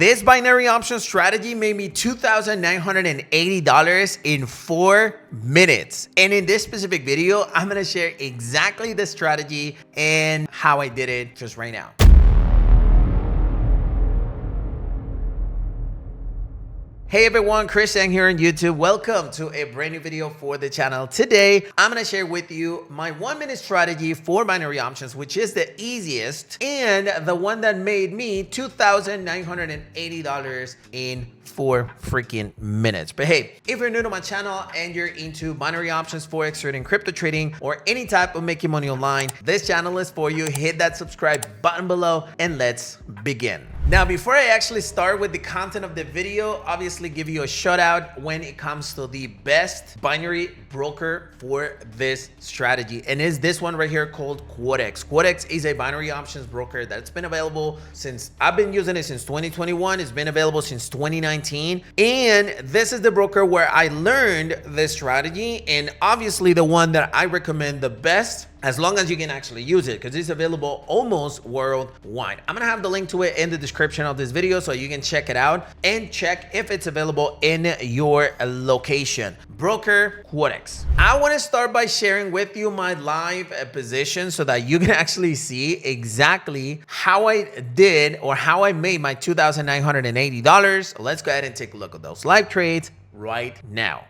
This binary option strategy made me $2,980 in 4 minutes. And in this specific video, I'm gonna share exactly the strategy and how I did it just right now. Hey everyone, Christian here on YouTube. Welcome to a brand new video for the channel. Today, I'm gonna share with you my 1-minute strategy for binary options, which is the easiest and the one that made me $2,980 in 4 freaking minutes. But hey, if you're new to my channel and you're into binary options, forex trading, crypto trading, or any type of making money online, this channel is for you. Hit that subscribe button below and let's begin. Now, before I actually start with the content of the video, obviously give you a shout out when it comes to the best binary broker for this strategy. And it's this one right here called Quotex. Quotex is a binary options broker that's been available since, I've been using it since 2021. It's been available since 2019. And this is the broker where I learned this strategy, and obviously the one that I recommend the best, as long as you can actually use it, because it's available almost worldwide. I'm gonna have the link to it in the description of this video so you can check it out and check if it's available in your location. Broker Quotex. I wanna start by sharing with you my live position so that you can actually see exactly how I did or how I made my $2,980. Let's go ahead and take a look at those live trades right now.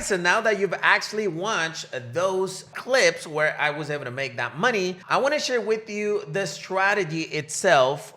So now that you've actually watched those clips where I was able to make that money, I want to share with you the strategy itself,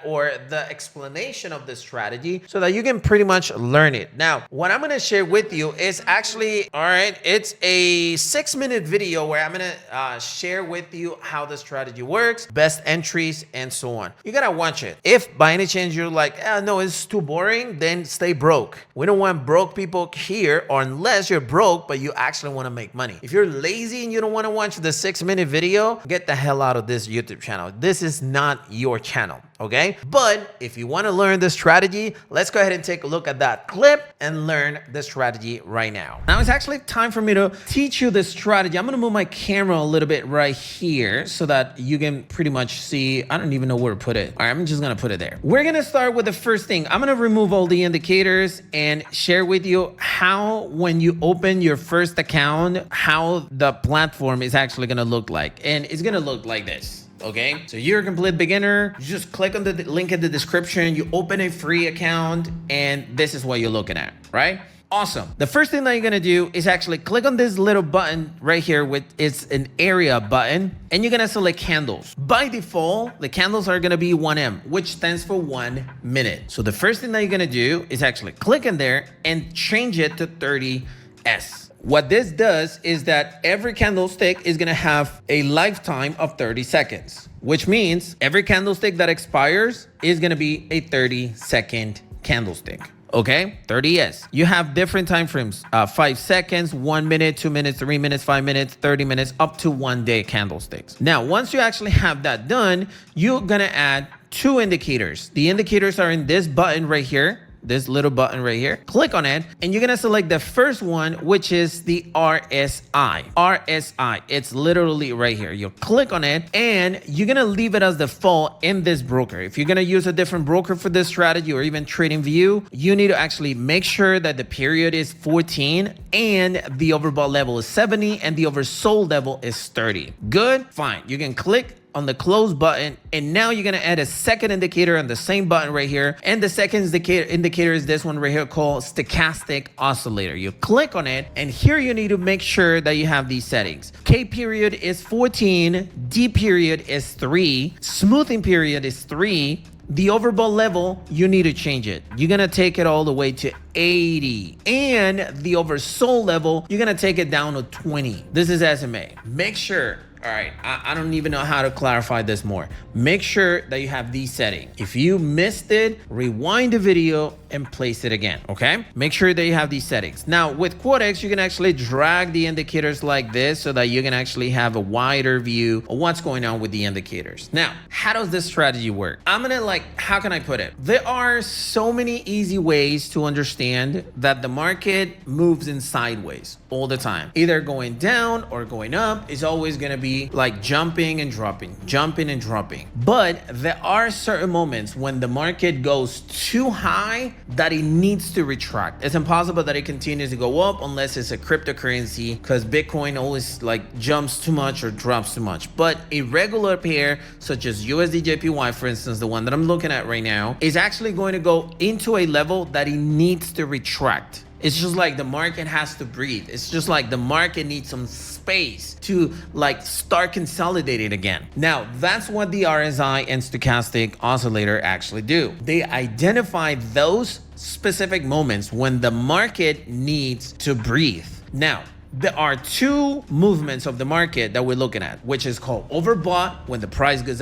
or the explanation of the strategy, so that you can pretty much learn it. Now, what I'm going to share with you is actually, it's a 6-minute video where I'm going to share with you how the strategy works, best entries, and so on. You got to watch it. If by any chance you're like, no, it's too boring, then stay broke. We don't want broke people here, or unless you're broke, but you actually want to make money. If you're lazy and you don't want to watch the 6-minute video, get the hell out of this YouTube channel. This is not your channel. okay? But if you want to learn the strategy, let's go ahead and take a look at that clip and learn the strategy right now. Now it's actually time for me to teach you the strategy. I'm going to move my camera a little bit right here so that you can pretty much see. I don't even know where to put it. All right, I'm just going to put it there. We're going to start with the first thing. I'm going to remove all the indicators and share with you how, when you open your first account, how the platform is actually going to look like. And it's going to look like this. Okay, so you're a complete beginner. You just click on the link in the description, you open a free account, and this is what you're looking at, right? Awesome. The first thing that you're gonna do is actually click on this little button right here, with it's an area button, and you're gonna select candles. By default, the candles are gonna be 1M, which stands for 1 minute. So the first thing that you're gonna do is actually click in there and change it to 30S. What this does is that every candlestick is gonna have a lifetime of 30 seconds, which means every candlestick that expires is gonna be a 30-second candlestick. Okay, 30S. You have different time frames, 5 seconds, 1 minute, 2 minutes, 3 minutes, 5 minutes, 30 minutes, up to 1 day candlesticks. Now, once you actually have that done, you're gonna add 2 indicators. The indicators are in this button right here, this little button right here. Click on it and you're gonna select the first one, which is the RSI. RSI, it's literally right here. You'll click on it and you're gonna leave it as default in this broker. If you're gonna use a different broker for this strategy or even TradingView, you need to actually make sure that the period is 14 and the overbought level is 70 and the oversold level is 30. Good, fine. You can click on the close button, and now you're gonna add a second indicator on the same button right here, and the second indicator is this one right here called stochastic oscillator. You click on it, and here you need to make sure that you have these settings. K period is 14, D period is 3, smoothing period is 3, the overbought level, you need to change it. You're gonna take it all the way to 80, and the oversold level, you're gonna take it down to 20. This is SMA. Make sure, all right, I don't even know how to clarify this more. Make sure that you have these settings. If you missed it, rewind the video and place it again, okay? Make sure that you have these settings. Now, with Quotex, you can actually drag the indicators like this so that you can actually have a wider view of what's going on with the indicators. Now, how does this strategy work? How can I put it? There are so many easy ways to understand that the market moves in sideways all the time. Either going down or going up is always gonna be like jumping and dropping, jumping and dropping. But there are certain moments when the market goes too high that it needs to retract. It's impossible that it continues to go up unless it's a cryptocurrency, because Bitcoin always like jumps too much or drops too much. But a regular pair such as USD/JPY, for instance, the one that I'm looking at right now, is actually going to go into a level that it needs to retract. It's just like the market has to breathe. It's just like the market needs some space to like start consolidating again. Now, that's what the RSI and stochastic oscillator actually do. They identify those specific moments when the market needs to breathe. Now, there are 2 movements of the market that we're looking at, which is called overbought, when the price goes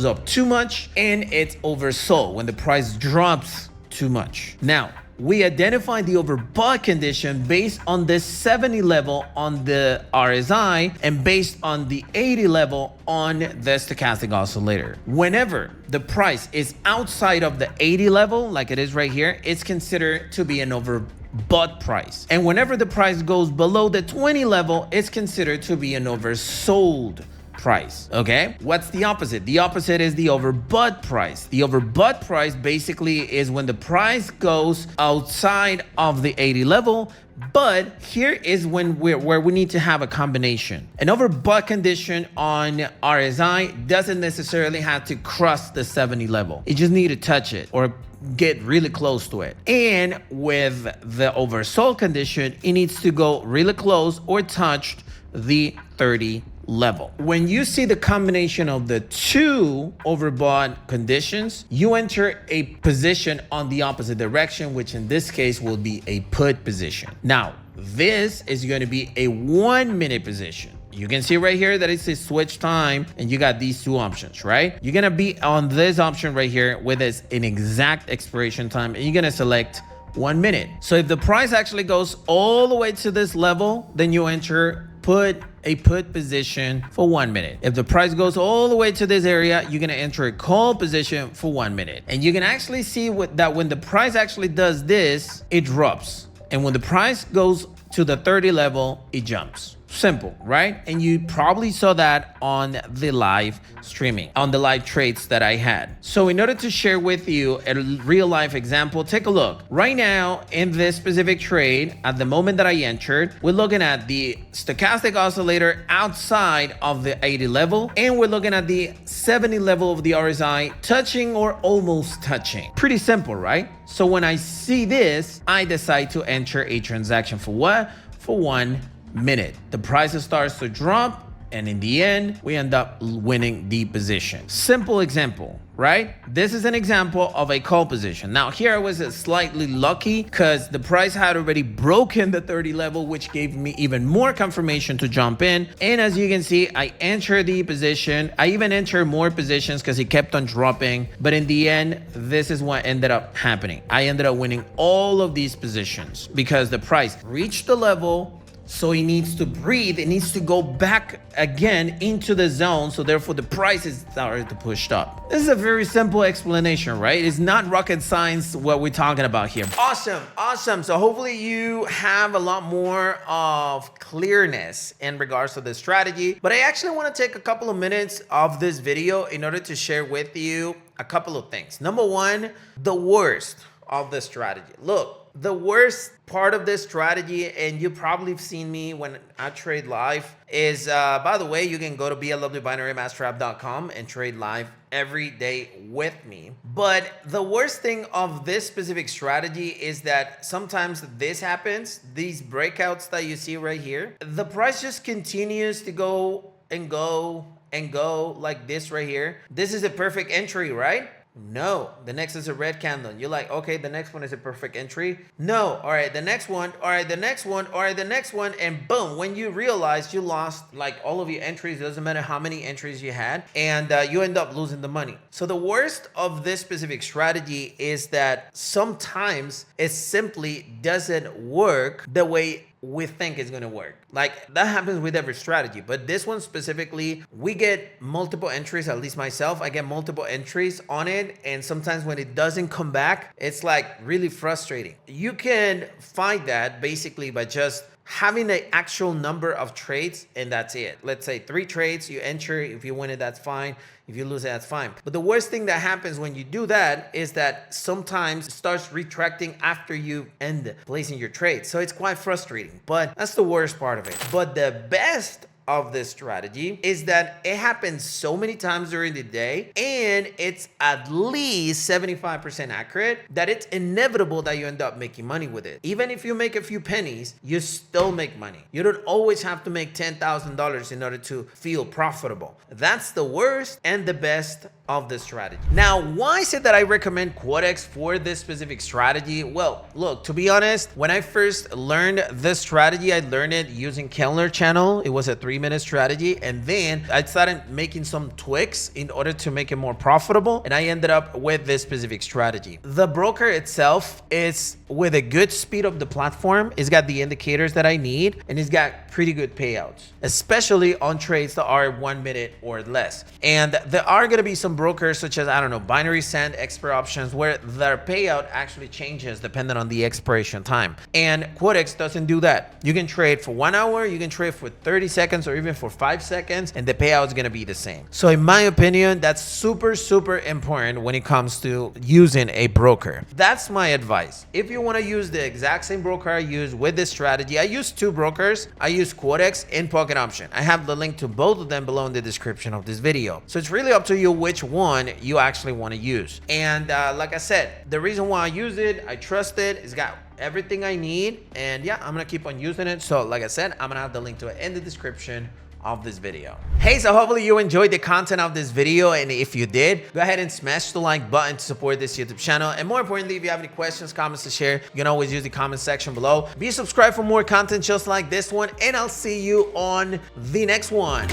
up too much, and it's oversold, when the price drops too much. Now, we identify the overbought condition based on the 70 level on the RSI and based on the 80 level on the stochastic oscillator. Whenever the price is outside of the 80 level, like it is right here, it's considered to be an overbought price. And whenever the price goes below the 20 level, it's considered to be an oversold price. Okay, what's the opposite? The opposite is the overbought price. The overbought price basically is when the price goes outside of the 80 level. But here is where we need to have a combination. An overbought condition on RSI doesn't necessarily have to cross the 70 level. You just need to touch it or get really close to it. And with the oversold condition, it needs to go really close or touch the 30 level. When you see the combination of the 2 overbought conditions, you enter a position on the opposite direction, which in this case will be a put position. Now, this is going to be a 1 minute position. You can see right here that it's a switch time and you got these 2 options, right? You're going to be on this option right here with an exact expiration time, and you're going to select 1 minute. So if the price actually goes all the way to this level, then you enter put a put position for 1 minute. If the price goes all the way to this area, you're gonna enter a call position for 1 minute. And you can actually see that when the price actually does this, it drops. And when the price goes to the 30 level, it jumps. Simple, right? And you probably saw that on the live streaming, on the live trades that I had. So in order to share with you a real life example, take a look. Right now in this specific trade, at the moment that I entered, we're looking at the stochastic oscillator outside of the 80 level, and we're looking at the 70 level of the RSI touching or almost touching. Pretty simple, right? So when I see this, I decide to enter a transaction for what? For 1 minute. The price starts to drop, and in the end, we end up winning the position. Simple example, right? This is an example of a call position. Now here I was slightly lucky because the price had already broken the 30 level, which gave me even more confirmation to jump in. And as you can see, I entered the position. I even entered more positions because it kept on dropping. But in the end, this is what ended up happening. I ended up winning all of these positions because the price reached the level. So it needs to breathe. It needs to go back again into the zone. So therefore the price is started to push up. This is a very simple explanation, right? It's not rocket science what we're talking about here. Awesome, awesome. So hopefully you have a lot more of clearness in regards to the strategy. But I actually want to take a couple of minutes of this video in order to share with you a couple of things. Number one, the worst of the strategy. Look, the worst part of this strategy, and you probably have seen me when I trade live, is by the way, you can go to blwbinarymasterApp.com and trade live every day with me. But the worst thing of this specific strategy is that sometimes this happens, these breakouts that you see right here, the price just continues to go and go and go like this right here. This is a perfect entry, right? No, the next is a red candle. You're like, okay, the next one is a perfect entry. No, all right, the next one, all right, the next one, all right, the next one, and boom, when you realize you lost like all of your entries, doesn't matter how many entries you had, and you end up losing the money. So the worst of this specific strategy is that sometimes it simply doesn't work the way we think it's going to work. Like that happens with every strategy, but this one specifically, we get multiple entries, at least myself, I get multiple entries on it. And sometimes when it doesn't come back, it's like really frustrating. You can fight that basically by just having the actual number of trades, and that's it. Let's say 3 trades, you enter. If you win it, that's fine. If you lose it, that's fine. But the worst thing that happens when you do that is that sometimes it starts retracting after you end placing your trade. So it's quite frustrating, but that's the worst part of it. But the best of this strategy is that it happens so many times during the day, and it's at least 75% accurate that it's inevitable that you end up making money with it. Even if you make a few pennies, you still make money. You don't always have to make $10,000 in order to feel profitable. That's the worst and the best of the strategy. Now, why is it that I recommend Quotex for this specific strategy? Well, look, to be honest, when I first learned this strategy, I learned it using Kellner channel. It was a 3-minute strategy. And then I started making some tweaks in order to make it more profitable. And I ended up with this specific strategy. The broker itself is with a good speed of the platform. It's got the indicators that I need, and it's got pretty good payouts, especially on trades that are 1 minute or less. And there are going to be some brokers such as, I don't know, Binary Sand, Expert Options, where their payout actually changes depending on the expiration time. And Quotex doesn't do that. You can trade for 1 hour, you can trade for 30 seconds or even for 5 seconds, and the payout is going to be the same. So in my opinion, that's super, super important when it comes to using a broker. That's my advice. If you want to use the exact same broker I use with this strategy, I use 2 brokers. I use Quotex and Pocket Option. I have the link to both of them below in the description of this video. So it's really up to you which one you actually want to use. And like I said, the reason why I use it, I trust it. It's got everything I need. And yeah, I'm going to keep on using it. So like I said, I'm going to have the link to it in the description of this video. Hey, so hopefully you enjoyed the content of this video, and if you did, go ahead and smash the like button to support this YouTube channel. And more importantly, if you have any questions, comments to share, you can always use the comment section below. Be subscribed for more content just like this one, and I'll see you on the next one.